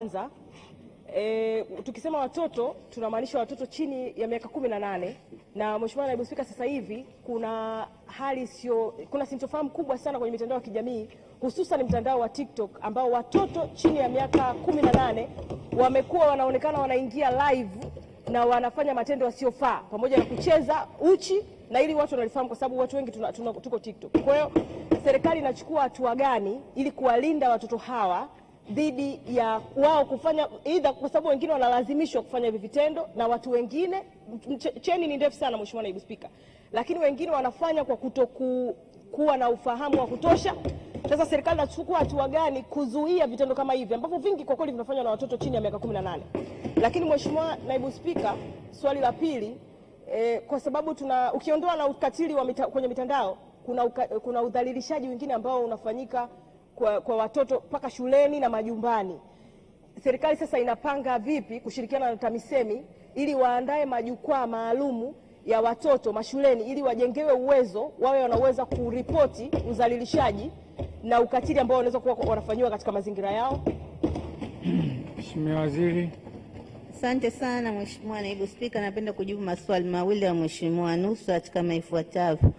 kwanza, tukisema watoto tunamaanisha watoto chini ya miaka 18, na Mheshimiwa Naibu Spika, sasa hivi kuna sintofahamu kubwa sana kwenye mitandao ya kijamii, hususan mtandao wa TikTok, ambao watoto chini ya miaka 18 wamekuwa wanaonekana wanaingia live na wanafanya matendo yasiyofaa pamoja na kucheza uchi, na ili watu wanalifahamu kwa sababu watu wengi tuko TikTok. Kwa hiyo serikali inachukua hatua gani ili kuwalinda watoto hawa dhidi ya wao kufanya either, kwa sababu wengine wanalazimishwa kufanya hivi vitendo na watu wengine, cheni ni ndefu sana Mheshimiwa Naibu Spika, lakini wengine wanafanya kwa kutokuwa na ufahamu wa kutosha. Sasa serikali inachukua hatua gani kuzuia vitendo kama hivi ambavyo vingi kwa kweli vinafanywa na watoto chini ya miaka 18? Lakini Mheshimiwa Naibu Spika, swali la pili, kwa sababu ukiondoa na ukatili kwenye mitandao, kuna udhalilishaji wengine ambao unafanyika kwa watoto mpaka shuleni na majumbani. Serikali sasa inapanga vipi kushirikiana na TAMISEMI ili waandae majukwaa maalumu ya watoto mashuleni ili wajengewe uwezo, wawe wanaweza kuripoti udhalilishaji na ukatili ambao wanaweza kuwa wanafanywa katika mazingira yao? Mheshimiwa Waziri. Asante sana Mheshimiwa Naibu Spika, napenda kujibu maswali mawili ya Mheshimiwa Nusrat kama ifuatavyo.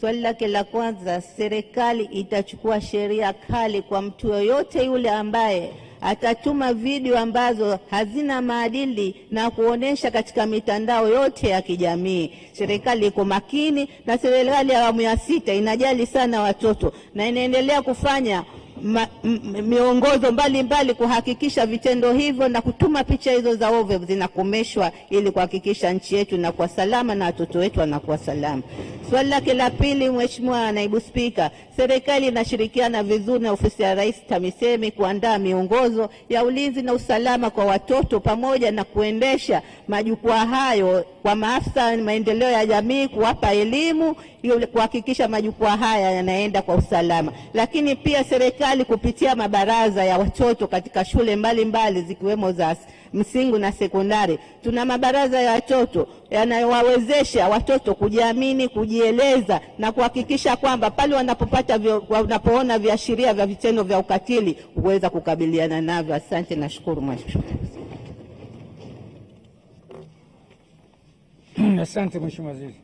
Swali lake la kwanza, serikali itachukua sheria kali kwa mtu yoyote yule ambaye atatuma video ambazo hazina maadili na kuonesha katika mitandao yote ya kijamii. Serikali iko makini na serikali ya awamu ya 6 inajali sana watoto na inaendelea kufanya miongozo mbalimbali kuhakikisha vitendo hivyo na kutuma picha hizo za ovyo zinakomeshwa ili kuhakikisha nchi yetu inakuwa salama na watoto wetu wanakuwa salama. Swali lake la pili, Mheshimiwa Naibu Spika, serikali inashirikiana vizuri na ofisi ya Rais TAMISEMI kuandaa miongozo ya ulinzi na usalama kwa watoto pamoja na kuendesha majukwaa hayo kwa maafisa maendeleo ya jamii, kuwapa elimu ili kuhakikisha majukwaa haya yanaenda kwa usalama. Lakini pia serikali kupitia mabaraza ya watoto katika shule mbalimbali zikiwemo za msingi na sekondari, tuna mabaraza ya watoto yanayowawezesha watoto kujiamini, kujieleza na kuhakikisha kwamba pale wanapoona viashiria vya vitendo vya ukatili huweza kukabiliana navyo. Asante na shukuru Mheshimiwa. Asante Mheshimiwa Waziri.